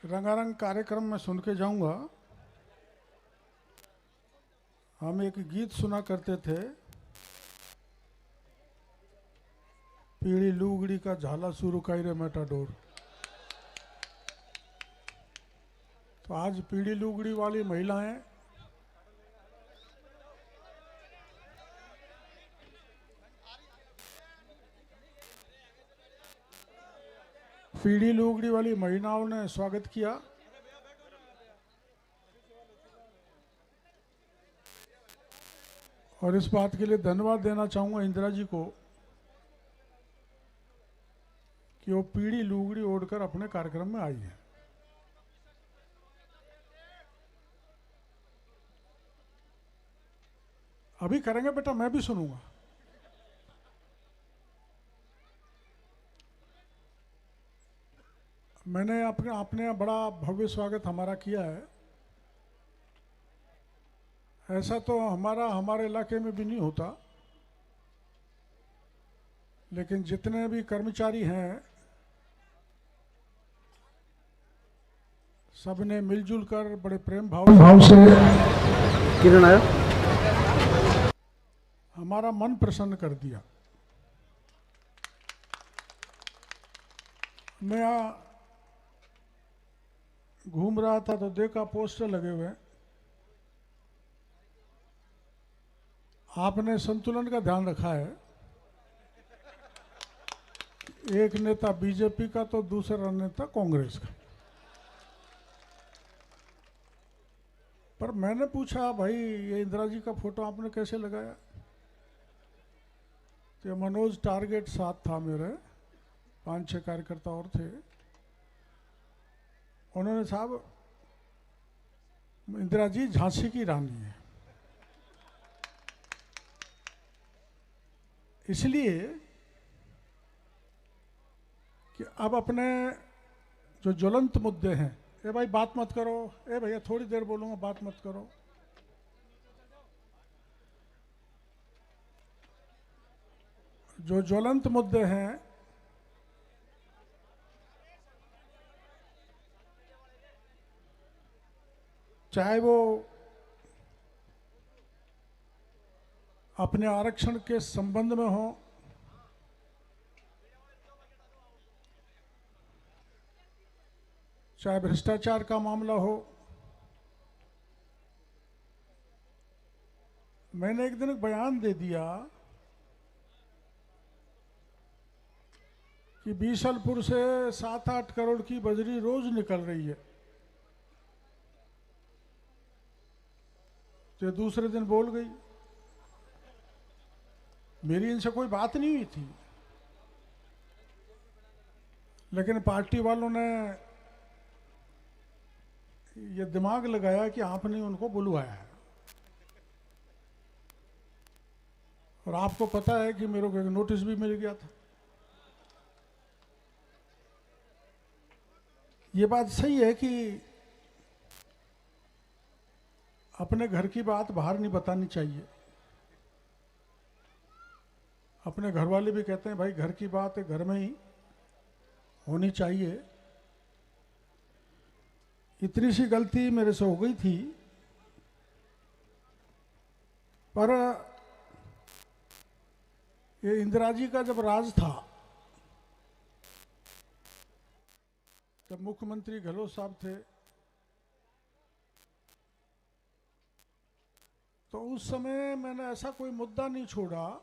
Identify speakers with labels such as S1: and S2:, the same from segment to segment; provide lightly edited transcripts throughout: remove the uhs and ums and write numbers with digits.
S1: रंगारंग कार्यक्रम में सुन के जाऊंगा। हम एक गीत सुना करते थे, पीड़ी लुगड़ी का झाला शुरू काई रे मेटाडोर। तो आज पीड़ी लुगड़ी वाली महिलाएं पीड़ी लुगड़ी वाली महिलाओं ने स्वागत किया। और इस बात के लिए धन्यवाद देना चाहूंगा इंदिरा जी को कि वो पीड़ी लुगड़ी ओढ़कर अपने कार्यक्रम में आई है। अभी करेंगे बेटा, मैं भी सुनूंगा। मैंने आपने बड़ा भव्य स्वागत हमारा किया है। ऐसा तो हमारे इलाके में भी नहीं होता, लेकिन जितने भी कर्मचारी हैं सबने मिलजुल कर बड़े प्रेम भाव से
S2: किरण आया,
S1: हमारा मन प्रसन्न कर दिया। मैं यहाँ घूम रहा था तो देखा पोस्टर लगे हुए। आपने संतुलन का ध्यान रखा है। एक नेता बीजेपी का तो दूसरा नेता कांग्रेस का। पर मैंने पूछा, भाई ये इंदिरा जी का फोटो आपने कैसे लगाया? तो मनोज टारगेट साथ था मेरे, 5-6 कार्यकर्ता और थे। उन्होंने साहब इंदिरा जी झांसी की रानी है, इसलिए कि अब अपने जो ज्वलंत मुद्दे हैं, ए भाई बात मत करो, ए भैया थोड़ी देर बोलूंगा, बात मत करो। जो ज्वलंत मुद्दे हैं चाहे वो अपने आरक्षण के संबंध में हो, चाहे भ्रष्टाचार का मामला हो। मैंने एक दिन एक बयान दे दिया कि बीसलपुर से 7-8 करोड़ की बजरी रोज निकल रही है। तो दूसरे दिन बोल गई। मेरी इनसे कोई बात नहीं हुई थी, लेकिन पार्टी वालों ने ये दिमाग लगाया कि आपने उनको बुलवाया है। और आपको पता है कि मेरे को एक नोटिस भी मिल गया था। ये बात सही है कि अपने घर की बात बाहर नहीं बतानी चाहिए। अपने घर वाले भी कहते हैं भाई घर की बात घर में ही होनी चाहिए। इतनी सी गलती मेरे से हो गई थी, पर ये इंदिरा जी का जब राज था, जब मुख्यमंत्री गहलोत साहब थे, तो उस समय मैंने ऐसा कोई मुद्दा नहीं छोड़ा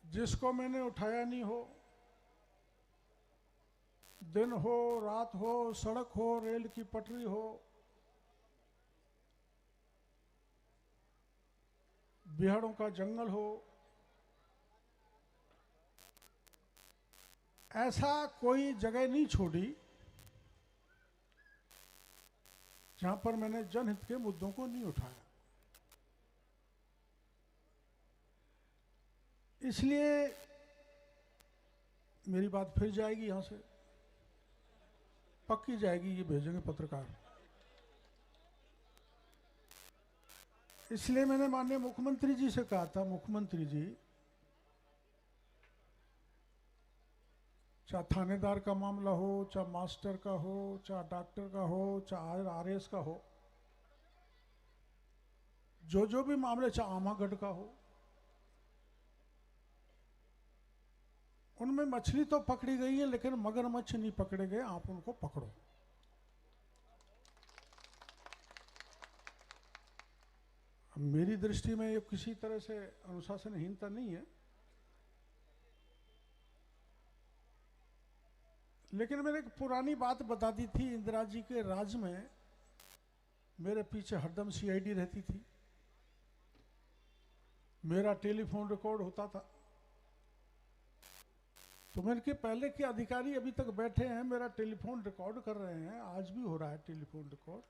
S1: जिसको मैंने उठाया नहीं हो। दिन हो, रात हो, सड़क हो, रेल की पटरी हो, बिहड़ों का जंगल हो, ऐसा कोई जगह नहीं छोड़ी जहां पर मैंने जनहित के मुद्दों को नहीं उठाया। इसलिए मेरी बात फिर जाएगी, यहां से पक्की जाएगी, ये भेजेंगे पत्रकार। इसलिए मैंने माननीय मुख्यमंत्री जी से कहा था, मुख्यमंत्री जी चाहे थानेदार का मामला हो, चाहे मास्टर का हो, चाहे डॉक्टर का हो, चाहे आरएस का हो, जो भी मामले, चाहे आमागढ़ का हो, उनमें मछली तो पकड़ी गई है लेकिन मगरमच्छ नहीं पकड़े गए। आप उनको पकड़ो। मेरी दृष्टि में ये किसी तरह से अनुशासनहीनता नहीं है, लेकिन मैंने एक पुरानी बात बता दी थी। इंदिरा जी के राज में मेरे पीछे हरदम सीआईडी रहती थी, मेरा टेलीफोन रिकॉर्ड होता था। तो मैंने कि पहले के अधिकारी अभी तक बैठे हैं, मेरा टेलीफोन रिकॉर्ड कर रहे हैं, आज भी हो रहा है टेलीफोन रिकॉर्ड,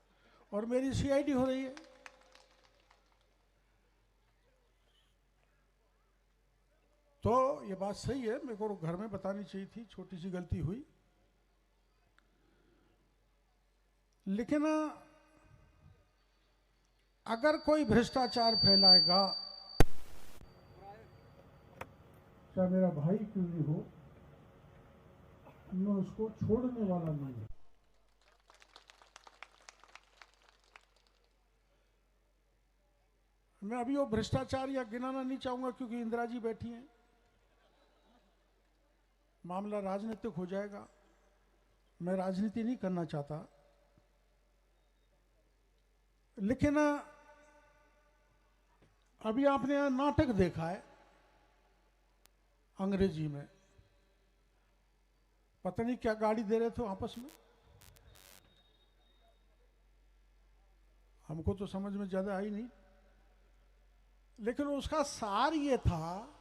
S1: और मेरी सीआईडी हो रही है। तो ये बात सही है, मेरे को घर में बतानी चाहिए थी, छोटी सी गलती हुई। लेकिन अगर कोई भ्रष्टाचार फैलाएगा, चाहे मेरा भाई क्यों नहीं हो, मैं उसको छोड़ने वाला नहीं हूं। मैं अभी वो भ्रष्टाचार या गिनाना नहीं चाहूंगा क्योंकि इंदिरा जी बैठी हैं, मामला राजनीतिक हो जाएगा। मैं राजनीति नहीं करना चाहता, लेकिन अभी आपने यहां नाटक देखा है अंग्रेजी में, पता नहीं क्या गाड़ी दे रहे थे आपस में, हमको तो समझ में ज्यादा आई नहीं, लेकिन उसका सार ये था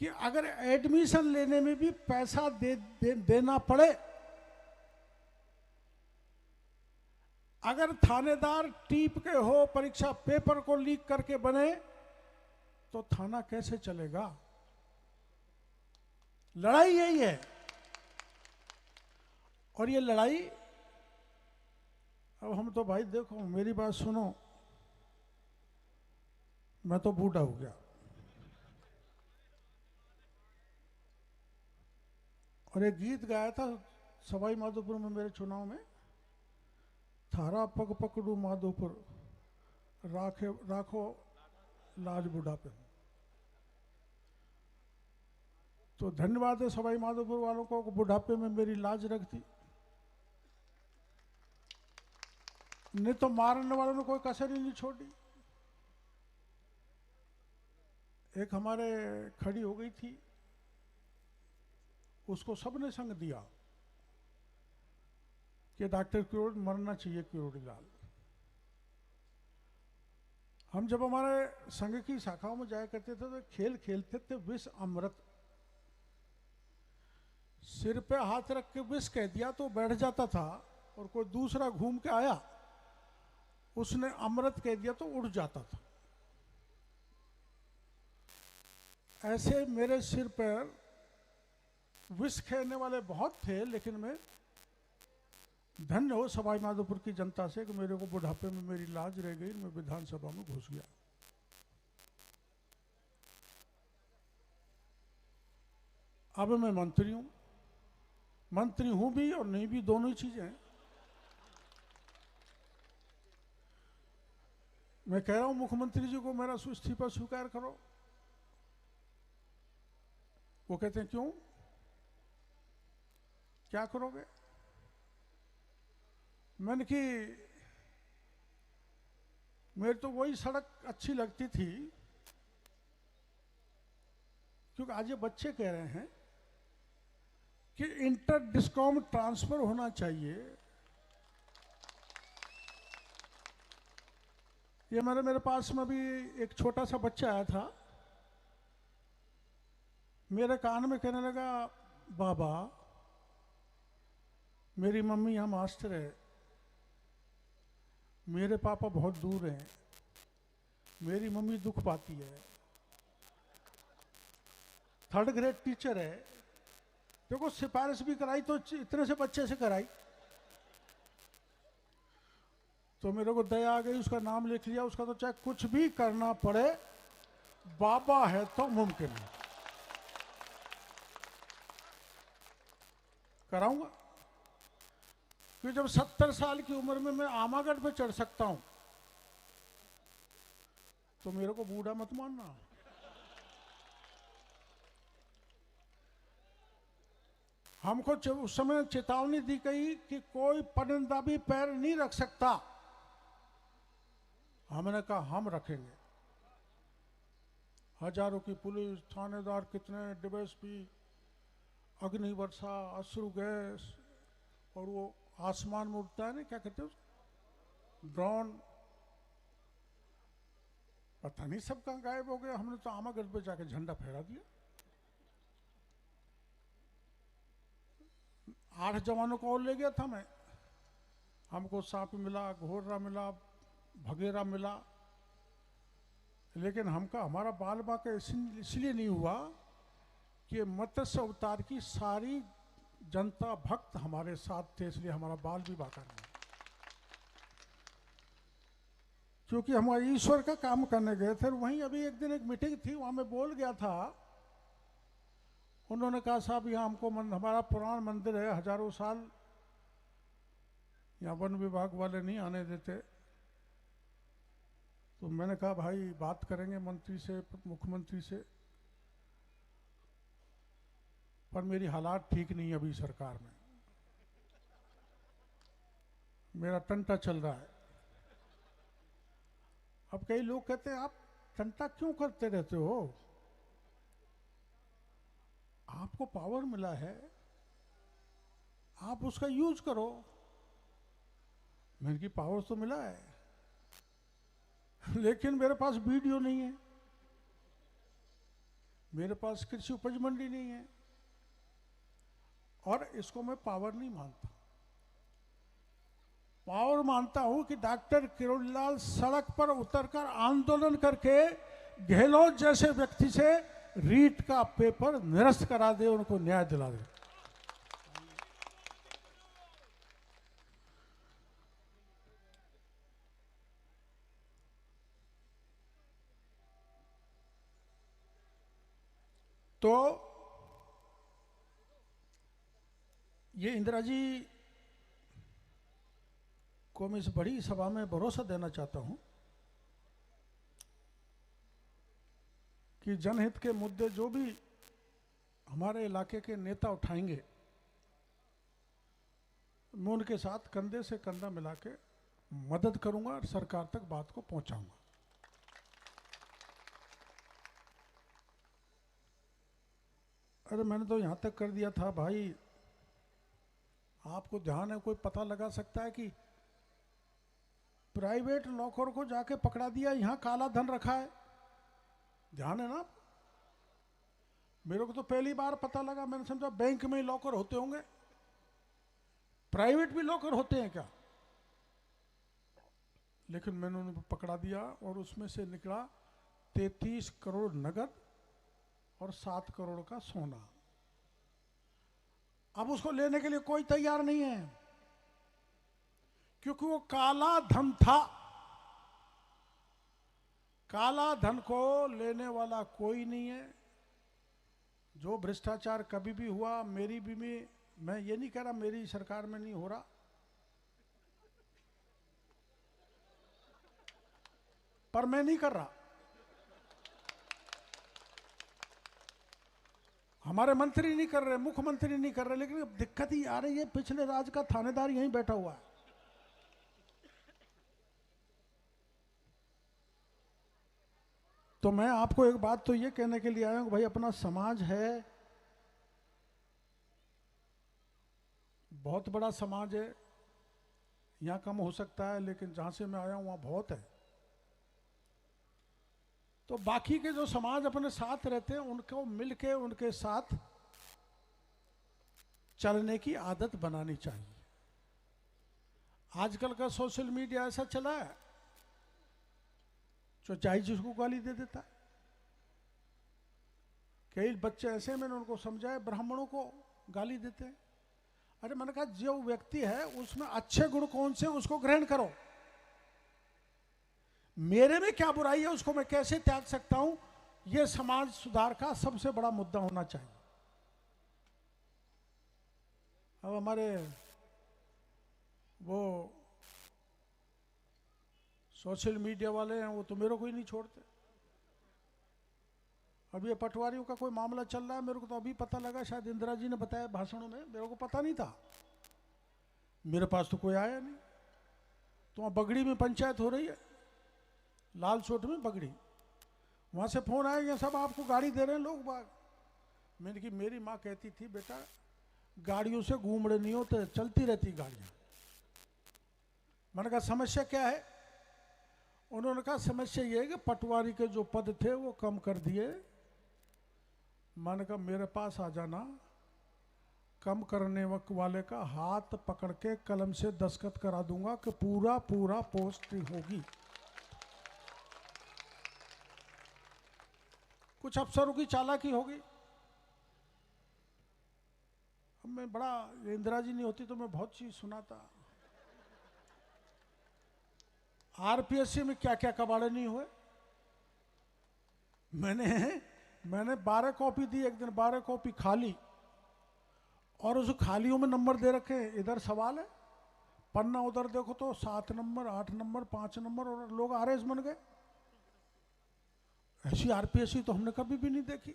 S1: कि अगर एडमिशन लेने में भी पैसा देना पड़े, अगर थानेदार टीप के हो, परीक्षा पेपर को लीक करके बने, तो थाना कैसे चलेगा? लड़ाई यही है। और ये लड़ाई, अब हम तो भाई देखो, मेरी बात सुनो, मैं तो बूढ़ा हो गया, और एक गीत गाया था सवाई माधोपुर में मेरे चुनाव में, थारा पग पकड़ू माधोपुर, राखो लाज बुढ़ापे। तो धन्यवाद है सवाई माधोपुर वालों को, बुढ़ापे में मेरी लाज रख दी, नहीं तो मारने वालों ने कोई कसर ही नहीं छोड़ी। एक हमारे खड़ी हो गई थी, उसको सबने संग दिया कि डॉक्टर किरोड़ी मरना चाहिए, किरोड़ी लाल। हम जब हमारे संघ की शाखाओं में जाया करते थे तो खेल खेलते थे विष अमृत, सिर पे हाथ रख के विष कह दिया तो बैठ जाता था, और कोई दूसरा घूम के आया, उसने अमृत कह दिया तो उड़ जाता था। ऐसे मेरे सिर पर विष खेलने वाले बहुत थे, लेकिन मैं धन्य हो सवाई माधोपुर की जनता से कि मेरे को बुढ़ापे में मेरी लाज रह गई, मैं विधानसभा में घुस गया। अब मैं मंत्री हूं, मंत्री हूं भी और नहीं भी, दोनों ही चीजें हैं। मैं कह रहा हूं मुख्यमंत्री जी को मेरा इस्तीफा स्वीकार करो। वो कहते हैं क्यों, क्या करोगे? मैंने कि मेरे तो वही सड़क अच्छी लगती थी, क्योंकि आज ये बच्चे कह रहे हैं कि इंटर डिस्कॉम ट्रांसफर होना चाहिए। ये मेरे पास में भी एक छोटा सा बच्चा आया था, मेरे कान में कहने लगा, बाबा मेरी मम्मी यहाँ मास्टर है, मेरे पापा बहुत दूर हैं, मेरी मम्मी दुख पाती है, 3rd ग्रेड टीचर है, देखो सिफारिश भी कराई तो इतने से बच्चे से कराई। तो मेरे को दया आ गई, उसका नाम लिख लिया, उसका तो चाहे कुछ भी करना पड़े, बाबा है तो मुमकिन है। कराऊंगा। कि जब 70 साल की उम्र में मैं आमागढ़ पे चढ़ सकता हूं तो मेरे को बूढ़ा मत मानना। हमको उस समय चेतावनी दी गई कि कोई परिंदा भी पैर नहीं रख सकता। हमने कहा हम रखेंगे। हजारों की पुलिस, थानेदार, कितने डीएसपी, अग्नि वर्षा, अश्रु गैस, और वो आसमान में उड़ता है ना, क्या कहते हैं उसको, ड्रोन, पता नहीं सब कहाँ गायब हो गया। हमने तो आमागढ़ पे जाके झंडा फहरा दिया। 8 जवानों को और ले गया था मैं। हमको सांप मिला, घोड़ा मिला, भगेरा मिला, लेकिन हमारा बाल बांका इसलिए नहीं हुआ कि मत्स्य अवतार की सारी जनता भक्त हमारे साथ थे, इसलिए हमारा बाल भी बांका नहीं। क्योंकि हम ईश्वर का काम करने गए थे। वहीं अभी एक दिन एक मीटिंग थी, वहां मैं बोल गया था। उन्होंने कहा साहब यहाँ हमको हमारा पुराना मंदिर है, हजारों साल, यहाँ वन विभाग वाले नहीं आने देते। तो मैंने कहा भाई बात करेंगे मंत्री से, मुख्यमंत्री से, पर मेरी हालात ठीक नहीं है अभी सरकार में, मेरा टंटा चल रहा है। अब कई लोग कहते हैं आप टंटा क्यों करते रहते हो, आपको पावर मिला है, आप उसका यूज करो। मेरे की पावर तो मिला है, लेकिन मेरे पास वीडियो नहीं है, मेरे पास कृषि उपज मंडी नहीं है, और इसको मैं पावर नहीं मानता। पावर मानता हूं कि डॉक्टर किरोड़ीलाल सड़क पर उतरकर आंदोलन करके गहलोत जैसे व्यक्ति से रीट का पेपर निरस्त करा दे, उनको न्याय दिला दे। तो ये इंदिरा जी को मैं इस बड़ी सभा में भरोसा देना चाहता हूं कि जनहित के मुद्दे जो भी हमारे इलाके के नेता उठाएंगे, मैं उनके साथ कंधे से कंधा मिला के मदद करूंगा और सरकार तक बात को पहुंचाऊंगा। अरे मैंने तो यहां तक कर दिया था भाई, आपको ध्यान है, कोई पता लगा सकता है कि प्राइवेट लॉकर को जाके पकड़ा दिया, यहां काला धन रखा है, ध्यान है ना? मेरे को तो पहली बार पता लगा, मैंने समझा बैंक में ही लॉकर होते होंगे, प्राइवेट भी लॉकर होते हैं क्या? लेकिन मैंने उन्हें पकड़ा दिया और उसमें से निकला 33 करोड़ नगद और 7 करोड़ का सोना। अब उसको लेने के लिए कोई तैयार नहीं है, क्योंकि वो काला धन था। काला धन को लेने वाला कोई नहीं है। जो भ्रष्टाचार कभी भी हुआ, मेरी भी में, मैं ये नहीं कह रहा मेरी सरकार में नहीं हो रहा, पर मैं नहीं कर रहा, हमारे मंत्री नहीं कर रहे, मुख्यमंत्री नहीं कर रहे, लेकिन अब दिक्कत ही आ रही है, पिछले राज का थानेदार यहीं बैठा हुआ है। तो मैं आपको एक बात तो ये कहने के लिए आया हूं, भाई अपना समाज है, बहुत बड़ा समाज है, यहां कम हो सकता है, लेकिन जहां से मैं आया हूं वहां बहुत है। तो बाकी के जो समाज अपने साथ रहते हैं, उनको मिलके उनके साथ चलने की आदत बनानी चाहिए। आजकल का सोशल मीडिया ऐसा चला है, जो चाहे जिसको गाली दे देता है। कई बच्चे ऐसे, मैंने उनको समझाया, ब्राह्मणों को गाली देते हैं। अरे मैंने कहा जो व्यक्ति है उसमें अच्छे गुण कौन से, उसको ग्रहण करो, मेरे में क्या बुराई है उसको मैं कैसे त्याग सकता हूं, यह समाज सुधार का सबसे बड़ा मुद्दा होना चाहिए। अब हमारे वो सोशल मीडिया वाले हैं, वो तो मेरे को ही नहीं छोड़ते। अब ये पटवारियों का कोई मामला चल रहा है, मेरे को तो अभी पता लगा, शायद इंदिरा जी ने बताया भाषणों में, मेरे को पता नहीं था, मेरे पास तो कोई आया नहीं। तो वहाँ बगड़ी में पंचायत हो रही है, लाल सोट में बगड़ी, वहाँ से फोन आएगा, सब आपको गाड़ी दे रहे हैं लोग बाग। मैंने कि मेरी माँ कहती थी बेटा गाड़ियों से घूमड़े नहीं होते, चलती रहती गाड़ियाँ। मैंने कहा समस्या क्या है? उन्होंने कहा समस्या ये है कि पटवारी के जो पद थे वो कम कर दिए। मैंने कहा मेरे पास आ जाना, कम करने वाले का हाथ पकड़ के कलम से दस्तखत करा दूंगा कि पूरा पूरा पोस्ट होगी। कुछ अफसरों की चालाकी होगी। अब मैं बड़ा, इंदिरा जी नहीं होती तो मैं बहुत चीज सुनाता। आरपीएससी में क्या क्या कबाड़े नहीं हुए। मैंने 12 कॉपी दी एक दिन, 12 कॉपी खाली, और उस खालियों में नंबर दे रखे हैं। इधर सवाल है, पन्ना उधर देखो तो 7 नंबर, 8 नंबर, 5 नंबर, और लोग आरएस बन गए। ऐसी आरपीएससी तो हमने कभी भी नहीं देखी।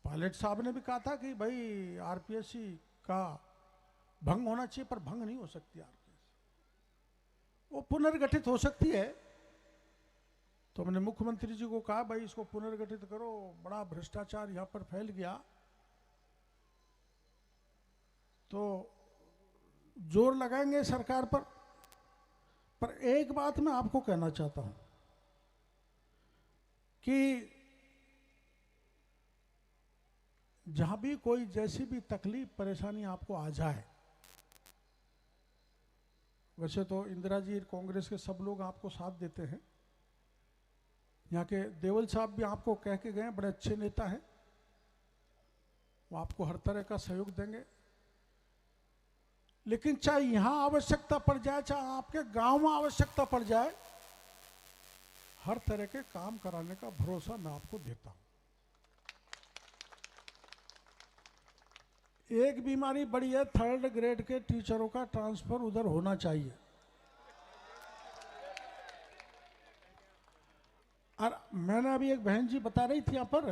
S1: पायलट साहब ने भी कहा था कि भाई आरपीएससी का भंग होना चाहिए, पर भंग नहीं हो सकती आरपीएससी, वो पुनर्गठित हो सकती है। तो हमने मुख्यमंत्री जी को कहा भाई इसको पुनर्गठित करो, बड़ा भ्रष्टाचार यहाँ पर फैल गया। तो जोर लगाएंगे सरकार पर एक बात मैं आपको कहना चाहता हूं कि जहां भी कोई जैसी भी तकलीफ परेशानी आपको आ जाए, वैसे तो इंदिरा जी कांग्रेस के सब लोग आपको साथ देते हैं, यहाँ के देवल साहब भी आपको कह के गए, बड़े अच्छे नेता हैं, वो आपको हर तरह का सहयोग देंगे। लेकिन चाहे यहां आवश्यकता पड़ जाए, चाहे आपके गांव में आवश्यकता पड़ जाए, हर तरह के काम कराने का भरोसा मैं आपको देता हूं। एक बीमारी बड़ी है, 3rd ग्रेड के टीचरों का ट्रांसफर उधर होना चाहिए। और मैंने अभी एक बहन जी बता रही थी यहाँ पर,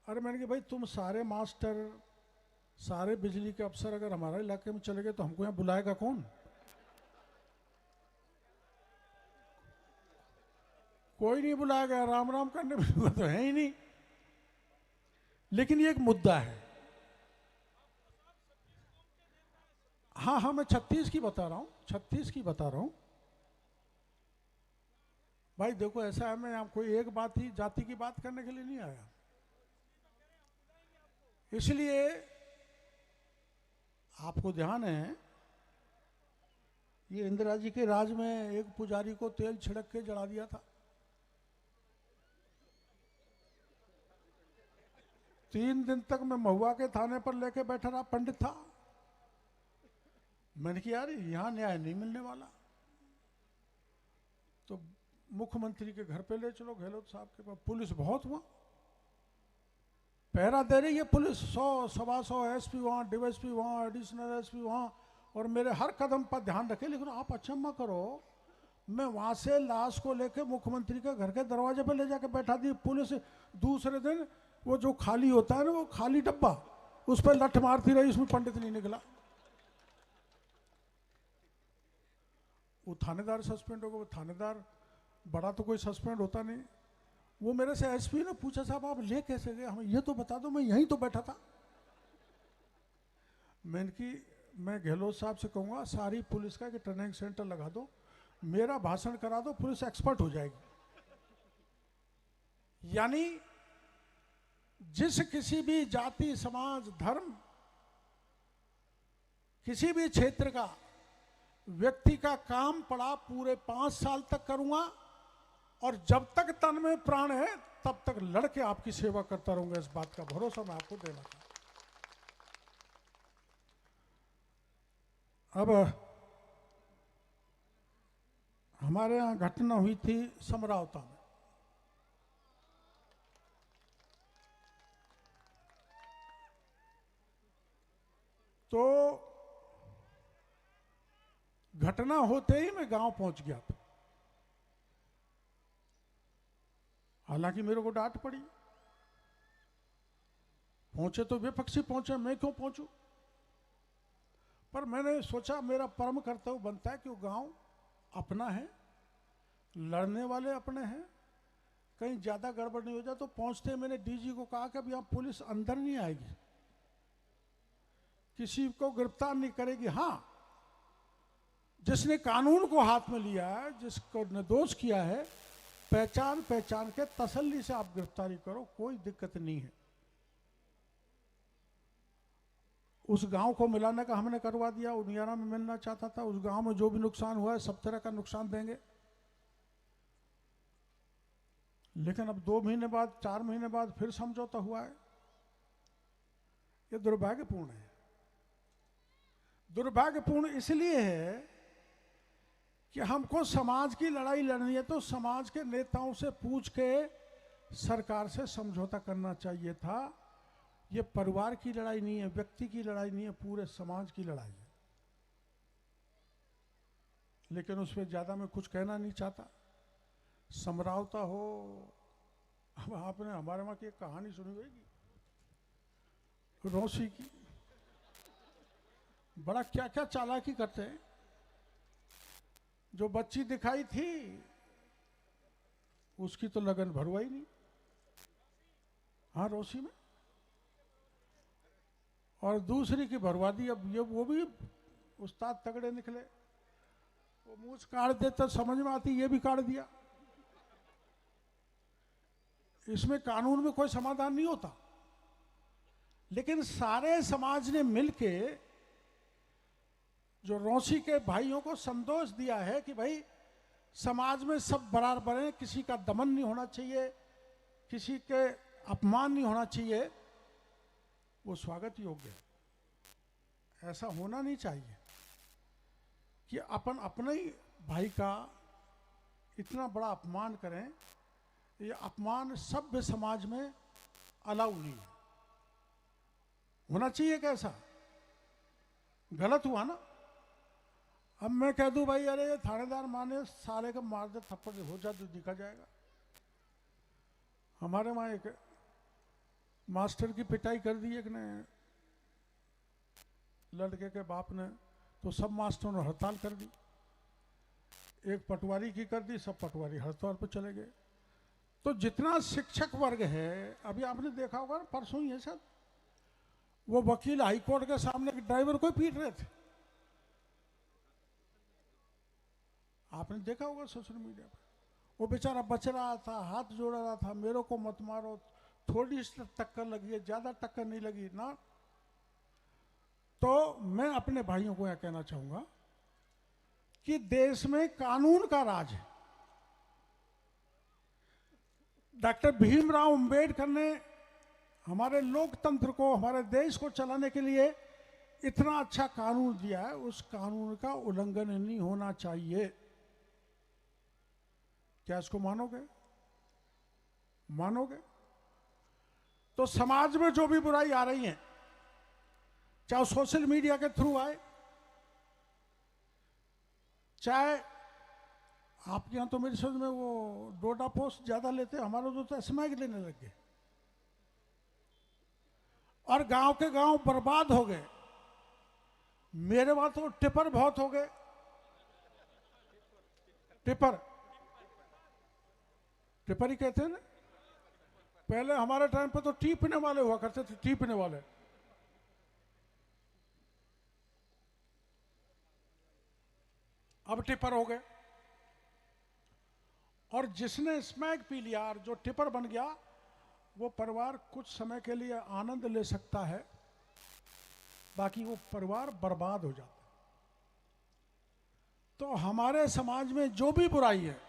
S1: अरे मैंने कहा भाई तुम सारे मास्टर, सारे बिजली के अफसर अगर हमारे इलाके में चले गए तो हमको यहाँ बुलाएगा कौन? कोई नहीं बुलाएगा, राम राम करने में तो है ही नहीं। लेकिन ये एक मुद्दा है। हाँ, मैं 36 की बता रहा हूँ, 36 की बता रहा हूँ। भाई देखो ऐसा है, मैं यहाँ कोई एक बात ही जाति की बात करने के लिए नहीं आया। इसलिए आपको ध्यान है, ये इंदिरा जी के राज में एक पुजारी को तेल छिड़क के जला दिया था। 3 दिन तक मैं महुआ के थाने पर लेके बैठा रहा, पंडित था। मैंने कहा यार यहां न्याय नहीं मिलने वाला, तो मुख्यमंत्री के घर पे ले चलो, गहलोत साहब के पास। पुलिस बहुत हुआ, पहरा दे रही है पुलिस, 100 सवा 100 एसपी वहाँ, डीएसपी वहाँ, एडिशनल एसपी वहाँ, और मेरे हर कदम पर ध्यान रखे। लेकिन आप अचंभा करो, मैं वहाँ से लाश को लेके मुख्यमंत्री के घर के दरवाजे पर ले जाके बैठा दी पुलिस। दूसरे दिन वो जो खाली होता है ना, वो खाली डब्बा, उस पर लठ मारती रही, उसमें पंडित नहीं निकला। वो थानेदार सस्पेंड हो गया। वो थानेदार बड़ा तो कोई सस्पेंड होता नहीं। वो मेरे से एसपी ने पूछा साहब आप ले कैसे गए, हमें ये तो बता दो, मैं यहीं तो बैठा था। मैंने कि मैं गहलोत साहब से कहूँगा सारी पुलिस का कि ट्रेनिंग सेंटर लगा दो, मेरा भाषण करा दो, पुलिस एक्सपर्ट हो जाएगी। यानी जिस किसी भी जाति, समाज, धर्म, किसी भी क्षेत्र का व्यक्ति का काम पड़ा, पूरे 5 साल तक करूंगा, और जब तक तन में प्राण है तब तक लड़के आपकी सेवा करता रहूंगा। इस बात का भरोसा मैं आपको देना चाहता हूं। अब हमारे यहां घटना हुई थी समरावता में। तो घटना होते ही मैं गांव पहुंच गया था। हालांकि मेरे को डांट पड़ी, पहुंचे तो विपक्षी पहुंचे, मैं क्यों पहुंचूं। पर मैंने सोचा मेरा परम कर्तव्य बनता है कि वो गांव अपना है, लड़ने वाले अपने हैं, कहीं ज्यादा गड़बड़ नहीं हो जाए। तो पहुंचते मैंने डीजी को कहा कि अब यहां पुलिस अंदर नहीं आएगी, किसी को गिरफ्तार नहीं करेगी। हाँ, जिसने कानून को हाथ में लिया है, जिसको निर्दोष किया है, पहचान के तसल्ली से आप गिरफ्तारी करो, कोई दिक्कत नहीं है। उस गांव को मिलाने का हमने करवा दिया। उनियारा में मिलना चाहता था, उस गांव में जो भी नुकसान हुआ है सब तरह का नुकसान देंगे। लेकिन अब 2 महीने बाद, 4 महीने बाद फिर समझौता हुआ है। ये दुर्भाग्यपूर्ण है। दुर्भाग्यपूर्ण इसलिए है कि हमको समाज की लड़ाई लड़नी है तो समाज के नेताओं से पूछ के सरकार से समझौता करना चाहिए था। ये परिवार की लड़ाई नहीं है, व्यक्ति की लड़ाई नहीं है, पूरे समाज की लड़ाई है। लेकिन उस पर ज्यादा मैं कुछ कहना नहीं चाहता। समझौता हो। अब आपने हमारे वहां की एक कहानी सुनी होगी रौसी की, बड़ा क्या क्या चालाकी करते हैं। जो बच्ची दिखाई थी उसकी तो लगन भरवा ही नहीं। हाँ, रौसी में। और दूसरी की भरवा दी। अब ये वो भी उस्ताद तगड़े निकले, वो मूछ काट देता समझ में आती, ये भी काट दिया। इसमें कानून में कोई समाधान नहीं होता। लेकिन सारे समाज ने मिलके जो रौसी के भाइयों को संदेश दिया है कि भाई समाज में सब बराबर हैं, किसी का दमन नहीं होना चाहिए, किसी के अपमान नहीं होना चाहिए, वो स्वागत योग्य है। ऐसा होना नहीं चाहिए कि अपन अपने ही भाई का इतना बड़ा अपमान करें। ये अपमान सभ्य समाज में अलाउ नहीं है, होना चाहिए। कैसा गलत हुआ ना। अब मैं कह दूं भाई अरे ये थानेदार माने सारे का मार दे, थप्पड़ हो जाए तो दिखा जाएगा। हमारे वहां एक मास्टर की पिटाई कर दी एक ने, लड़के के बाप ने, तो सब मास्टरों ने हड़ताल कर दी। एक पटवारी की कर दी, सब पटवारी हड़ताल पर चले गए। तो जितना शिक्षक वर्ग है, अभी आपने देखा होगा परसों ही है सर, वो वकील हाईकोर्ट के सामने ड्राइवर को पीट रहे थे। आपने देखा होगा सोशल मीडिया पर। वो बेचारा बच रहा था, हाथ जोड़ रहा था, मेरे को मत मारो, थोड़ी सी टक्कर लगी है, ज्यादा टक्कर नहीं लगी ना। तो मैं अपने भाइयों को यह कहना चाहूंगा कि देश में कानून का राज है। डॉक्टर भीमराव अंबेडकर ने हमारे लोकतंत्र को, हमारे देश को चलाने के लिए इतना अच्छा कानून दिया है, उस कानून का उल्लंघन नहीं होना चाहिए। क्या इसको मानोगे? मानोगे? तो समाज में जो भी बुराई आ रही है, चाहे सोशल मीडिया के थ्रू आए, चाहे आपके यहां तो मेरी समझ में वो डोडा पोस्ट ज्यादा लेते, हमारे तो स्मैक लेने लग गए और गांव के गांव बर्बाद हो गए। मेरे वहां तो टिपर बहुत हो गए। टिपर टिपर ही कहते हैं ना। पहले हमारे टाइम पे तो टीपने वाले हुआ करते थे, टीपने वाले। अब टिपर हो गए। और जिसने स्मैक पी लिया और जो टिपर बन गया, वो परिवार कुछ समय के लिए आनंद ले सकता है, बाकी वो परिवार बर्बाद हो जाता है। तो हमारे समाज में जो भी बुराई है,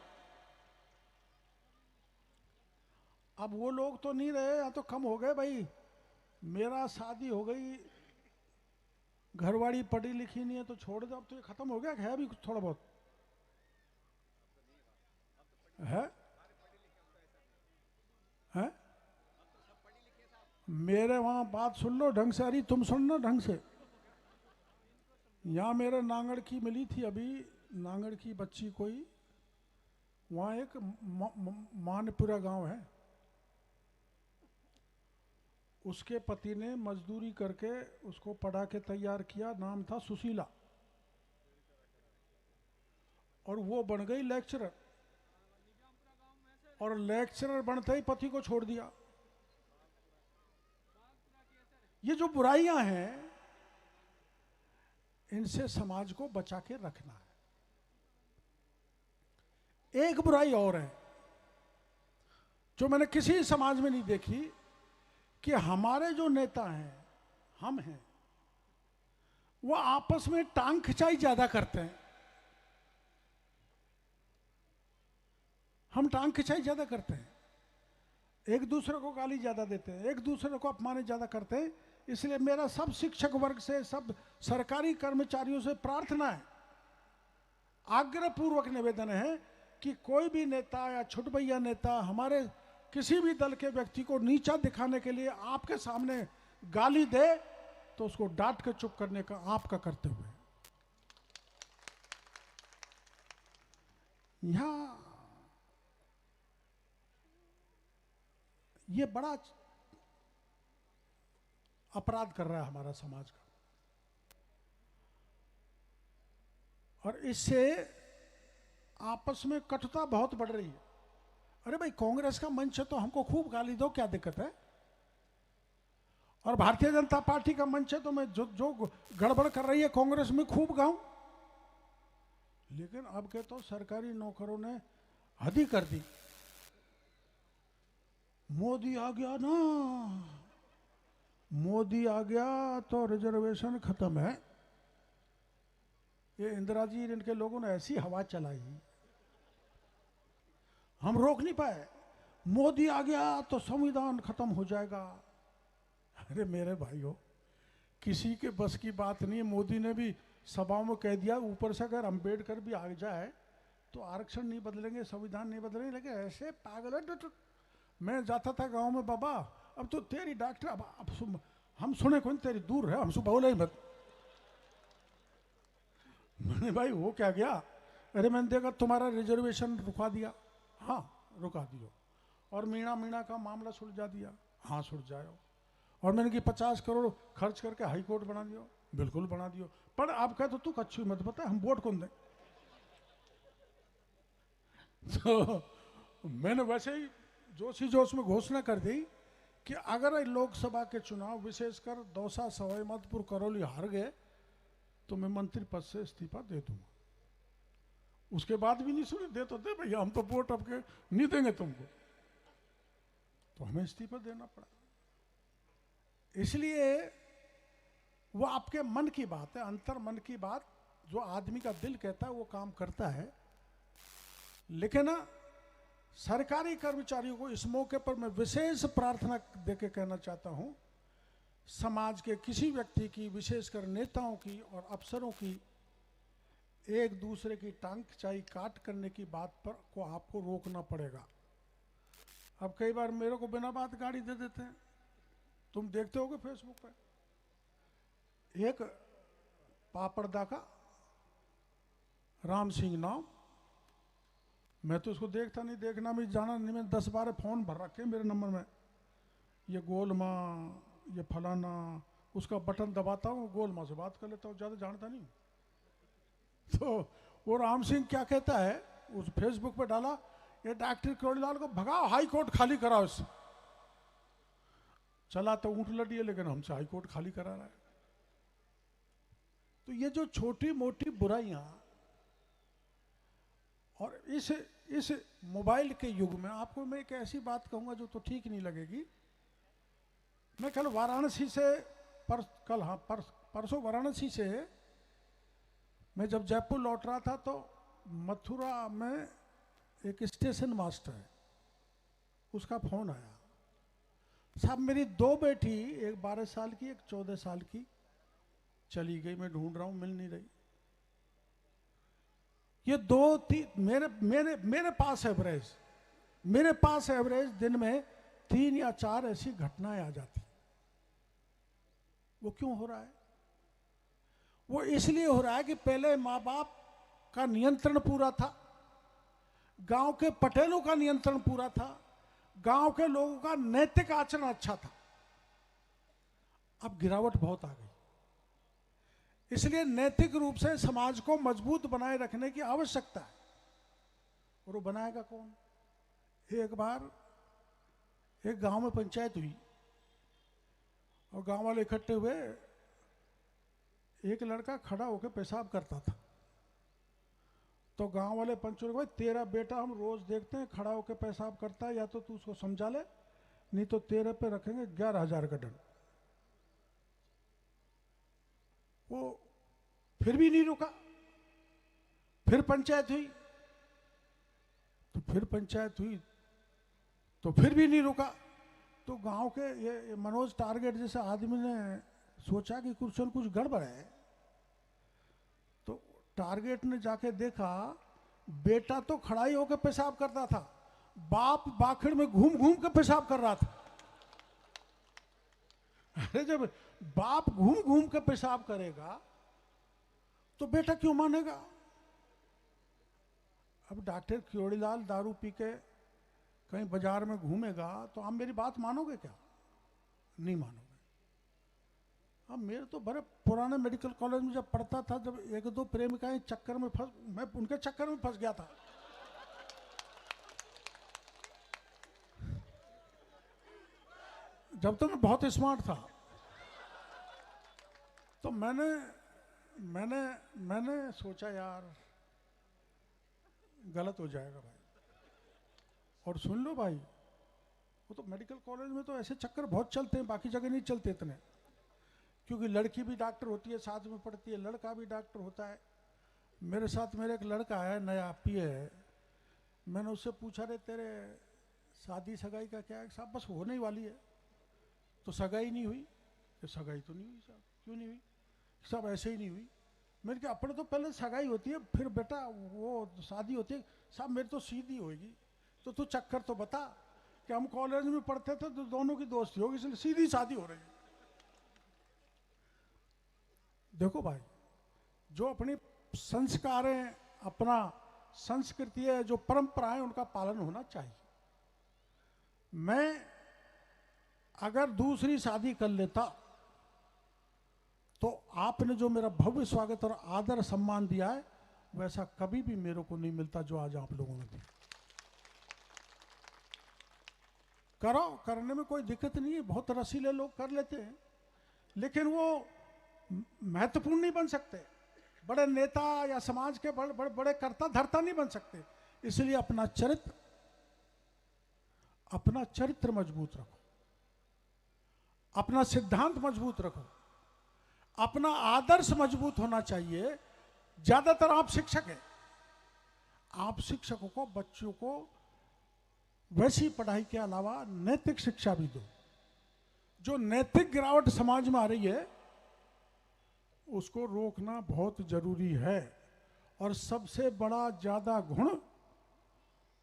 S1: अब वो लोग तो नहीं रहे या तो कम हो गए। भाई मेरा शादी हो गई, घरवाड़ी पढ़ी लिखी नहीं है तो छोड़ दो, अब तो ये खत्म हो गया। है अभी कुछ थोड़ा बहुत है? है? मेरे वहां बात सुन लो ढंग से। अरे तुम सुनना ढंग से। यहाँ मेरे नांगड़ की मिली थी अभी, नांगड़ की बच्ची कोई, वहाँ एक मानपुरा गांव है, उसके पति ने मजदूरी करके उसको पढ़ा के तैयार किया, नाम था सुशीला, और वो बन गई लेक्चरर, और लेक्चरर बनते ही पति को छोड़ दिया। ये जो बुराइयां हैं, इनसे समाज को बचा के रखना है। एक बुराई और है जो मैंने किसी समाज में नहीं देखी, कि हमारे जो नेता हैं, हम हैं, वो आपस में टांग खिंचाई ज्यादा करते हैं। हम टांग खिंचाई ज्यादा करते हैं, एक दूसरे को गाली ज्यादा देते हैं, एक दूसरे को अपमान ज्यादा करते हैं। इसलिए मेरा सब शिक्षक वर्ग से, सब सरकारी कर्मचारियों से प्रार्थना है, आग्रहपूर्वक निवेदन है कि कोई भी नेता या छुटभैया नेता हमारे किसी भी दल के व्यक्ति को नीचा दिखाने के लिए आपके सामने गाली दे, तो उसको डांट के चुप करने का आपका कर्तव्य है। यहां ये बड़ा अपराध कर रहा है हमारा समाज का, और इससे आपस में कटुता बहुत बढ़ रही है। अरे भाई, कांग्रेस का मंच है तो हमको खूब गाली दो, क्या दिक्कत है? और भारतीय जनता पार्टी का मंच है तो मैं जो गड़बड़ कर रही है कांग्रेस में खूब गाऊं। लेकिन अब के तो सरकारी नौकरों ने हद ही कर दी। मोदी आ गया ना, मोदी आ गया तो रिजर्वेशन खत्म है। ये इंदिरा जी, इनके लोगों ने ऐसी हवा चलाई, हम रोक नहीं पाए। मोदी आ गया तो संविधान खत्म हो जाएगा। अरे मेरे भाइयों, किसी के बस की बात नहीं है। मोदी ने भी सभाओं में कह दिया, ऊपर से अगर अम्बेडकर भी आ जाए तो आरक्षण नहीं बदलेंगे, संविधान नहीं बदलेंगे। लेकिन ऐसे पागल है। मैं जाता था गांव में, बाबा अब तो तेरी डॉक्टर, अब हम सुने कौन, तेरी दूर है, हमसे बोले ही मत। मैंने भाई वो क्या गया? अरे मैंने देखा तुम्हारा रिजर्वेशन रुका दिया। हाँ रुका दियो। और मीणा मीणा का मामला सुलझा दिया। हाँ सुलझाओ। और मैंने कि 50 करोड़ खर्च करके हाई कोर्ट बना दियो। बिल्कुल बना दियो। पर आप कहे तो तू कच्छु मत बता, हम वोट कौन दें? तो मैंने वैसे ही जोशी जोश में घोषणा कर दी कि अगर लोकसभा के चुनाव विशेषकर दौसा, सवाई माधोपुर, करौली हार गए तो मैं मंत्री पद से इस्तीफा दे दूंगा। उसके बाद भी नहीं सुने, दे तो दे भैया, हम तो वोट अब के नहीं देंगे तुमको। तो हमें इस्तीफा देना पड़ा। इसलिए वो आपके मन की बात है, अंतर मन की बात, जो आदमी का दिल कहता है वो काम करता है। लेकिन सरकारी कर्मचारियों को इस मौके पर मैं विशेष प्रार्थना देके कहना चाहता हूं, समाज के किसी व्यक्ति की, विशेषकर नेताओं की और अफसरों की एक दूसरे की टांग खिंचाई, काट करने की बात पर को आपको रोकना पड़ेगा। अब कई बार मेरे को बिना बात गाड़ी दे देते हैं, तुम देखते होगे फेसबुक पे। एक पापड़दा का राम सिंह नाम, मैं तो उसको देखता नहीं, देखना भी जाना नहीं। मैं 10-12 फोन भर रखे मेरे नंबर में, ये गोलमा, ये फलाना, उसका बटन दबाता हूँ, गोलमा से बात कर लेता हूँ, ज़्यादा जानता नहीं। तो वो राम सिंह क्या कहता है, उस फेसबुक पे डाला, ये डॉक्टर करोड़ीलाल को भगाओ, हाई कोर्ट खाली कराओ इससे। चला तो ऊँट लड़ी है, लेकिन हमसे हाई कोर्ट खाली करा रहा है। तो ये जो छोटी मोटी बुराइयां, और इस मोबाइल के युग में आपको मैं एक ऐसी बात कहूंगा जो तो ठीक नहीं लगेगी। मैं कल वाराणसी से परसों वाराणसी से मैं जब जयपुर लौट रहा था तो मथुरा में एक स्टेशन मास्टर है, उसका फोन आया, साहब मेरी 2 बेटी, एक 12 साल की, एक 14 साल की, चली गई, मैं ढूंढ रहा हूं, मिल नहीं रही। ये 2-3 मेरे पास एवरेज दिन में 3 या 4 ऐसी घटनाएं आ जाती। वो क्यों हो रहा है? वो इसलिए हो रहा है कि पहले माँ बाप का नियंत्रण पूरा था, गांव के पटेलों का नियंत्रण पूरा था, गांव के लोगों का नैतिक आचरण अच्छा था। अब गिरावट बहुत आ गई, इसलिए नैतिक रूप से समाज को मजबूत बनाए रखने की आवश्यकता है। और वो बनाएगा कौन? एक बार एक गांव में पंचायत हुई और गांव वाले इकट्ठे हुए। एक लड़का खड़ा होकर पेशाब करता था, तो गांव वाले पंचों ने कहा, तेरा बेटा हम रोज देखते हैं खड़ा होकर पेशाब करता है, या तो तू उसको समझा ले, नहीं तो तेरे पे रखेंगे 11,000 का दंड। वो फिर भी नहीं रुका, फिर पंचायत हुई, तो फिर भी नहीं रुका। तो गांव के ये मनोज टारगेट जैसे आदमी ने सोचा कि कुछ न कुछ गड़बड़ है। तो टारगेट ने जाके देखा, बेटा तो खड़ा ही होकर पेशाब करता था, बाप बाखड़ में घूम घूम कर पेशाब कर रहा था। अरे जब बाप घूम घूम कर पेशाब करेगा तो बेटा क्यों मानेगा? अब डॉक्टर क्योड़ीलाल दारू पी के कहीं बाजार में घूमेगा तो आप मेरी बात मानोगे क्या? नहीं मानोगे। अब मेरे तो बड़े पुराने मेडिकल कॉलेज में जब पढ़ता था, जब एक दो प्रेमिकाएं चक्कर में मैं उनके चक्कर में फंस गया था। जब तो मैं बहुत स्मार्ट था, तो मैंने सोचा यार गलत हो जाएगा भाई। और सुन लो भाई, वो तो मेडिकल कॉलेज में तो ऐसे चक्कर बहुत चलते हैं, बाकी जगह नहीं चलते इतने, क्योंकि लड़की भी डॉक्टर होती है, साथ में पढ़ती है, लड़का भी डॉक्टर होता है। मेरे साथ मेरे एक लड़का है, नया पीए है। मैंने उससे पूछा, रे तेरे शादी सगाई का क्या है? साहब बस होने ही वाली है। तो सगाई नहीं हुई? तो सगाई तो नहीं हुई साहब। क्यों नहीं हुई? सब ऐसे ही नहीं हुई। मैंने कहा अपने तो पहले सगाई होती है, फिर बेटा वो शादी होती है। साहब मेरी तो सीधी होगी। तो तू चक्कर तो बता कि हम कॉलेज में पढ़ते थे तो दोनों की दोस्ती होगी, इसलिए सीधी शादी हो रही है। देखो भाई, जो अपनी संस्कार है, अपना संस्कृति है, जो परंपरा है, उनका पालन होना चाहिए। मैं अगर दूसरी शादी कर लेता तो आपने जो मेरा भव्य स्वागत और आदर सम्मान दिया है, वैसा कभी भी मेरे को नहीं मिलता जो आज आप लोगों ने दिया। करो, करने में कोई दिक्कत नहीं है, बहुत रसीले लोग कर लेते हैं, लेकिन वो महत्वपूर्ण नहीं बन सकते, बड़े नेता या समाज के बड़े कर्ता धर्ता नहीं बन सकते। इसलिए अपना चरित्र मजबूत रखो, अपना सिद्धांत मजबूत रखो, अपना आदर्श मजबूत होना चाहिए। ज्यादातर आप शिक्षक हैं, आप शिक्षकों को, बच्चों को वैसी पढ़ाई के अलावा नैतिक शिक्षा भी दो। जो नैतिक गिरावट समाज में आ रही है उसको रोकना बहुत जरूरी है। और सबसे बड़ा ज्यादा गुण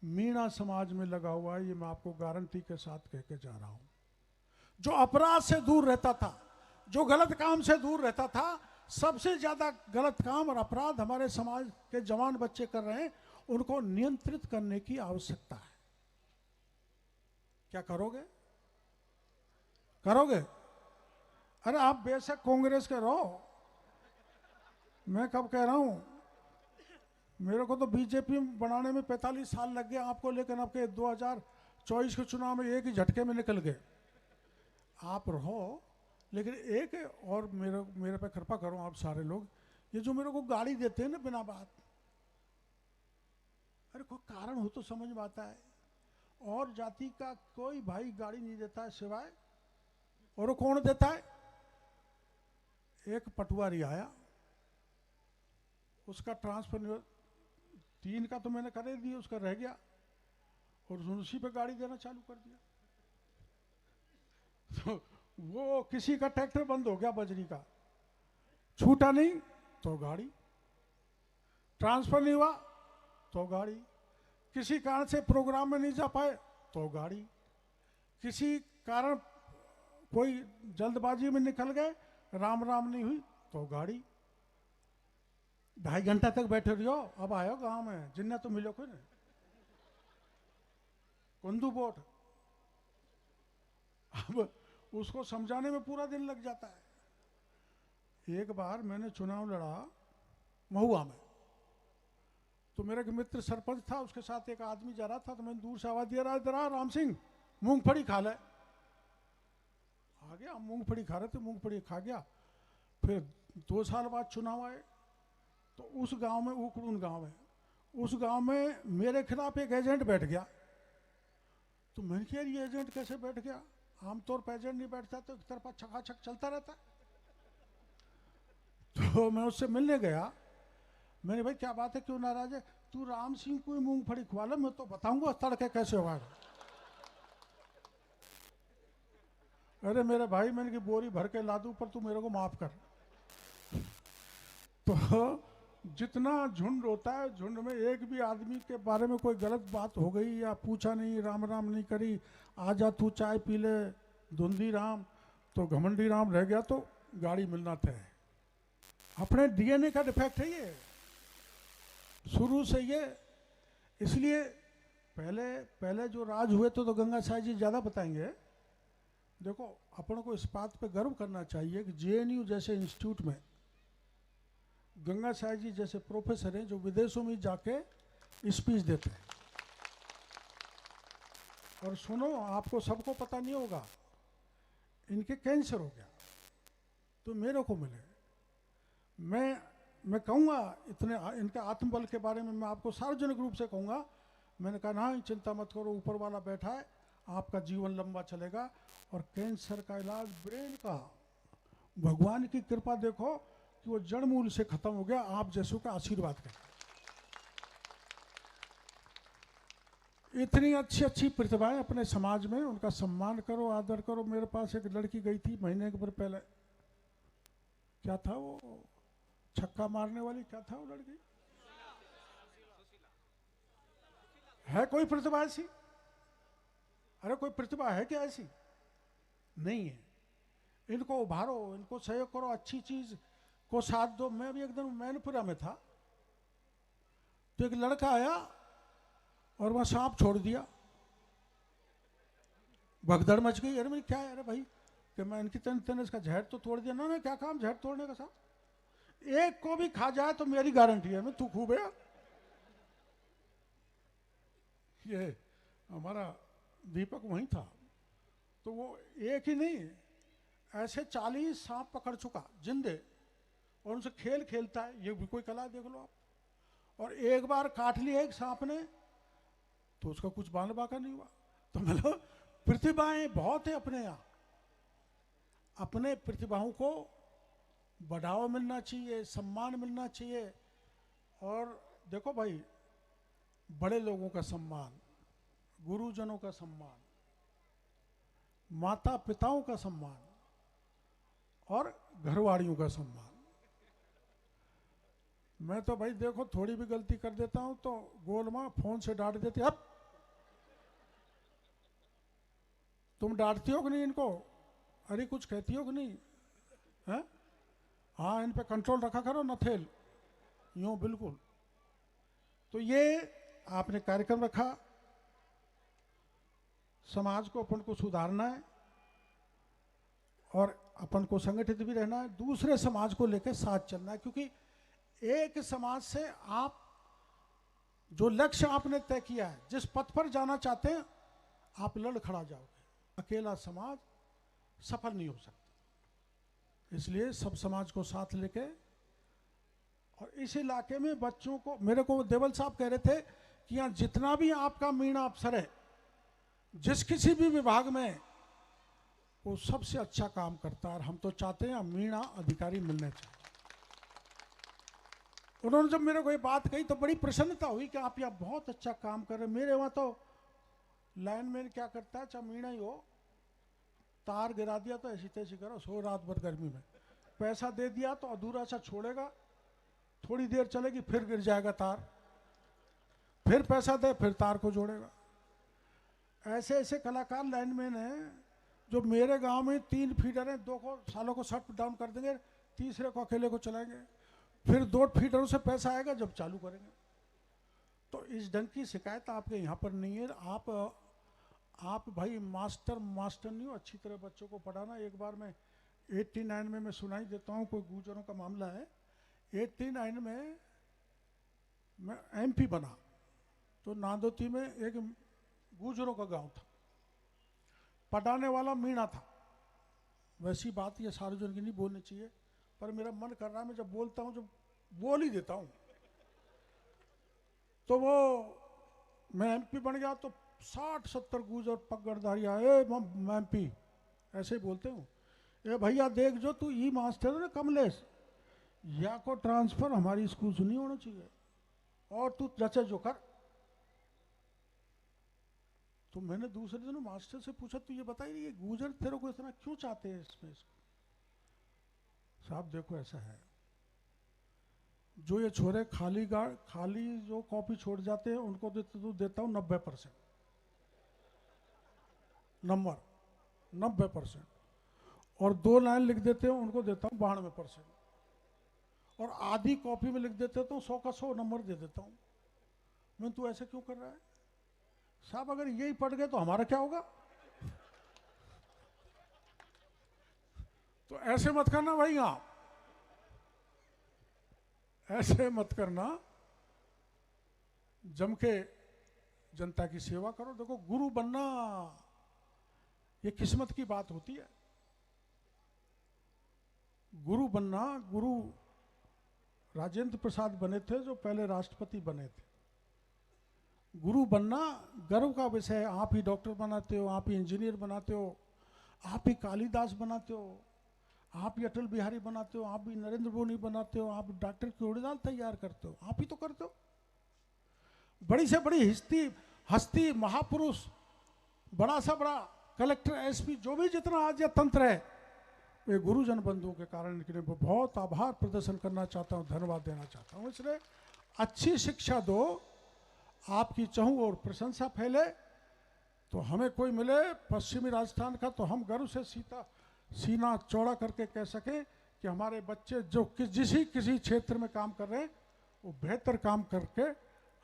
S1: मीणा समाज में लगा हुआ है, ये मैं आपको गारंटी के साथ कह के जा रहा हूं। जो अपराध से दूर रहता था, जो गलत काम से दूर रहता था, सबसे ज्यादा गलत काम और अपराध हमारे समाज के जवान बच्चे कर रहे हैं। उनको नियंत्रित करने की आवश्यकता है। क्या करोगे? अरे आप बेशक कांग्रेस के रहो, मैं कब कह रहा हूं, मेरे को तो बीजेपी बनाने में 45 साल लग गए आपको, लेकिन आपके 2024 के चुनाव में एक ही झटके में निकल गए। आप रहो, लेकिन एक और मेरे पे कृपा करो आप सारे लोग, ये जो मेरे को गाड़ी देते हैं ना बिना बात, अरे कोई कारण हो तो समझ में आता है। और जाति का कोई भाई गाड़ी नहीं देता है सिवाय, और वो कौन देता है? एक पटवारी आया, उसका ट्रांसफर 3 का तो मैंने कर ही दिया, उसका रह गया, और उसी पे गाड़ी देना चालू कर दिया। तो वो किसी का ट्रैक्टर बंद हो गया बजरी का, छूटा नहीं तो गाड़ी, ट्रांसफर नहीं हुआ तो गाड़ी, किसी कारण से प्रोग्राम में नहीं जा पाए तो गाड़ी, किसी कारण कोई जल्दबाजी में निकल गए, राम राम नहीं हुई तो गाड़ी। 2.5 घंटा तक बैठे रहो, अब आयो गांव में, जिन्ना तो मिलो कोई नहीं, कुंदू बोट। अब उसको समझाने में पूरा दिन लग जाता है। एक बार मैंने चुनाव लड़ा महुआ में, तो मेरा एक मित्र सरपंच था, उसके साथ एक आदमी जा रहा था, तो मैंने दूर से आवाज दिया, रहा इधर आ राम सिंह, मूंगफली खा ले। आ गया, मूंगफली खा रहे थे, मूंगफली खा गया। फिर 2 साल बाद चुनाव आए, तो उस गांव में, उकड़ून गांव है, उस गांव में मेरे खिलाफ एक एजेंट बैठ गया। तो मैंने कहा ये एजेंट कैसे बैठ गया, आमतौर पर एजेंट नहीं बैठता, तो एक तरफा छकाछक चलता रहता। तो मैं उससे मिलने गया, मैंने भाई क्या बात है, क्यों नाराज है? तू राम सिंह को ही मूंगफली खुआ ले, मैं तो बताऊंगा तड़के कैसे होगा। अरे मेरे भाई, मैंने की बोरी भर के ला दूं, पर तू मेरे को माफ कर। तो जितना झुंड होता है, झुंड में एक भी आदमी के बारे में कोई गलत बात हो गई या पूछा नहीं, राम राम नहीं करी, आजा तू चाय पी ले, धुंधी राम, तो घमंडी राम रह गया, तो गाड़ी मिलना तय है। अपने डीएनए का डिफेक्ट है ये, शुरू से ये। इसलिए पहले जो राज हुए तो गंगा साहब जी ज़्यादा बताएंगे। देखो, अपन को इस बात पे गर्व करना चाहिए कि जेएनयू जैसे इंस्टीट्यूट में गंगा साहब जी जैसे प्रोफेसर हैं, जो विदेशों में जाके स्पीच देते हैं। और सुनो, आपको सबको पता नहीं होगा, इनके कैंसर हो गया, तो मेरे को मिले। मैं कहूँगा, इतने इनके आत्मबल के बारे में मैं आपको सार्वजनिक रूप से कहूँगा। मैंने कहा ना, चिंता मत करो, ऊपर वाला बैठा है, आपका जीवन लंबा चलेगा। और कैंसर का इलाज, ब्रेन का, भगवान की कृपा देखो कि वो जड़ मूल से खत्म हो गया, आप जैसों का आशीर्वाद करें। इतनी अच्छी अच्छी प्रतिभाएं अपने समाज में, उनका सम्मान करो, आदर करो। मेरे पास एक लड़की गई थी महीने के पहले, क्या था वो, छक्का मारने वाली, क्या था वो लड़की, है कोई प्रतिभा ऐसी? अरे कोई प्रतिभा है क्या ऐसी? नहीं है। इनको उभारो, इनको सहयोग करो, अच्छी चीज को साथ दो। मैं भी एकदम मैनपुरा में था, तो एक लड़का आया और वहां सांप छोड़ दिया, भगदड़ मच गई। अरे भाई क्या है? अरे भाई कि मैं इनकी तन इसका जहर तो तोड़ दिया ना। क्या काम जहर तोड़ने का साहब, एक को भी खा जाए तो मेरी गारंटी है, मैं तू खूब है। ये हमारा दीपक वहीं था, तो वो एक ही नहीं, ऐसे 40 सांप पकड़ चुका जिंदे, और उनसे खेल खेलता है। ये भी कोई कला देख लो आप। और एक बार काट लिया एक सांप ने, तो उसका कुछ बाल बाका नहीं हुआ। तो मतलब प्रतिभाएं बहुत है अपने यहाँ, अपने प्रतिभाओं को बढ़ावा मिलना चाहिए, सम्मान मिलना चाहिए। और देखो भाई, बड़े लोगों का सम्मान, गुरुजनों का सम्मान, माता पिताओं का सम्मान, और घरवाड़ियों का सम्मान। मैं तो भाई देखो, थोड़ी भी गलती कर देता हूं तो गोल माँ फोन से डांट देती, अब तुम डांटती हो कि नहीं इनको, अरे कुछ कहती हो कि नहीं है? हाँ, इन पे कंट्रोल रखा करो, नथेल यूं बिल्कुल। तो ये आपने कार्यक्रम रखा, समाज को अपन को सुधारना है, और अपन को संगठित भी रहना है, दूसरे समाज को लेकर साथ चलना है। क्योंकि एक समाज से आप जो लक्ष्य आपने तय किया है, जिस पथ पर जाना चाहते हैं, आप लड़ खड़ा जाओगे। अकेला समाज सफल नहीं हो सकता। इसलिए सब समाज को साथ लेके, और इस इलाके में बच्चों को, मेरे को देवल साहब कह रहे थे कि यहाँ जितना भी आपका मीणा अफसर है, जिस किसी भी विभाग में, वो सबसे अच्छा काम करता है। और हम तो चाहते हैं मीणा अधिकारी मिलने चाहिए। उन्होंने जब मेरे को ये बात कही तो बड़ी प्रसन्नता हुई कि आप यहाँ बहुत अच्छा काम कर रहे हैं। मेरे वहाँ तो लाइनमैन क्या करता है, चाहे मीणा ही हो, तार गिरा दिया तो ऐसी तैसी करो, सो रात भर गर्मी में, पैसा दे दिया तो अधूरा सा छोड़ेगा, थोड़ी देर चलेगी फिर गिर जाएगा तार, फिर पैसा दे, फिर तार को जोड़ेगा। ऐसे ऐसे कलाकार लाइनमैन हैं जो मेरे गांव में 3 फीडर हैं, 2 को सालों को शट डाउन कर देंगे, तीसरे को अकेले को चलाएंगे। फिर 2 फीडरों से पैसा आएगा जब चालू करेंगे। तो इस ढंग की शिकायत आपके यहाँ पर नहीं है। आप भाई मास्टर नहीं हो, अच्छी तरह बच्चों को पढ़ाना। एक बार मैं 89 में मैं सुनाई देता हूँ, कोई गुजरों का मामला है। 89 में मैं MP बना, तो नांदोती में एक गुजरों का गांव था, पढ़ाने वाला मीणा था। वैसी बात ये सार्वजनिक नहीं बोलनी चाहिए, पर मेरा मन कर रहा है, मैं जब बोलता हूँ जब बोल ही देता हूँ। तो वो मैं MP बन गया, तो 60-70 गुजर पगड़धारी आए, मैं MP ऐसे ही बोलते हूँ, ए भैया देख जो तू ई मास्टर है ना कमलेश, या को ट्रांसफर हमारी स्कूल से नहीं होना चाहिए, और तू जैसे जो कर। तो मैंने दूसरे दिन मास्टर से पूछा, तू ये बताइए ये गुजर तेरे को इतना क्यों चाहते हैं इसमें? साहब देखो ऐसा है, जो ये छोरे खाली जो कॉपी छोड़ जाते हैं उनको देता हूँ 90% नंबर, 90%, और 2 लाइन लिख देते हैं उनको देता हूँ 92%, और आधी कॉपी में लिख देते तो 100 का 100 नंबर दे देता हूँ। मैं तू ऐसे क्यों कर रहा है? साहब अगर यही पढ़ गए तो हमारा क्या होगा? तो ऐसे मत करना भाई, आप ऐसे मत करना, जम के जनता की सेवा करो। देखो गुरु बनना ये किस्मत की बात होती है। गुरु बनना, गुरु राजेंद्र प्रसाद बने थे जो पहले राष्ट्रपति बने थे। गुरु बनना गर्व का विषय है। आप ही डॉक्टर बनाते हो, आप ही इंजीनियर बनाते हो, आप ही कालिदास बनाते हो, आप ही अटल बिहारी बनाते हो, आप भी नरेंद्र मोदी बनाते हो, आप डॉक्टर कीड़ेदाल तैयार करते हो, आप ही तो करते हो। बड़ी से बड़ी हस्ती महापुरुष, बड़ा सा बड़ा कलेक्टर SP जो भी जितना आज यह तंत्र है, वे गुरुजन बंधुओं के कारण के लिए बहुत आभार प्रदर्शन करना चाहता हूँ, धन्यवाद देना चाहता हूँ। इसलिए अच्छी शिक्षा दो, आपकी चहु और प्रशंसा फैले, तो हमें कोई मिले पश्चिमी राजस्थान का, तो हम गर्व से सीना चौड़ा करके कह सके कि हमारे बच्चे जो किसी क्षेत्र में काम कर रहे हैं वो बेहतर काम करके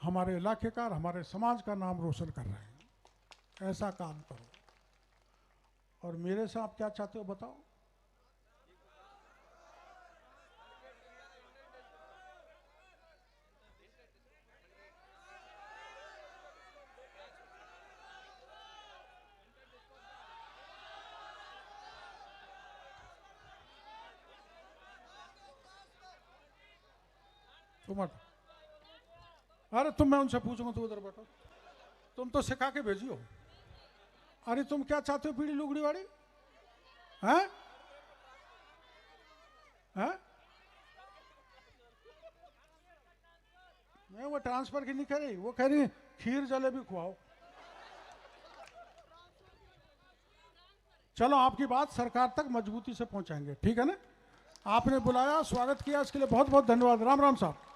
S1: हमारे इलाके का और हमारे समाज का नाम रोशन कर रहे हैं। ऐसा काम करो। और मेरे से आप क्या चाहते हो बताओ? अरे तुम, मैं उनसे पूछूंगा, तुम उधर बैठो, तुम तो सिखा के भेजी हो। अरे तुम क्या चाहते हो? पीढ़ी लुगड़ी वाली हैं? हैं? मैं वो ट्रांसफर की नहीं कह रही, वो कह रही खीर जलेबी खुआओ। चलो आपकी बात सरकार तक मजबूती से पहुंचाएंगे, ठीक है ना? आपने बुलाया, स्वागत किया, इसके लिए बहुत बहुत धन्यवाद। राम राम साहब।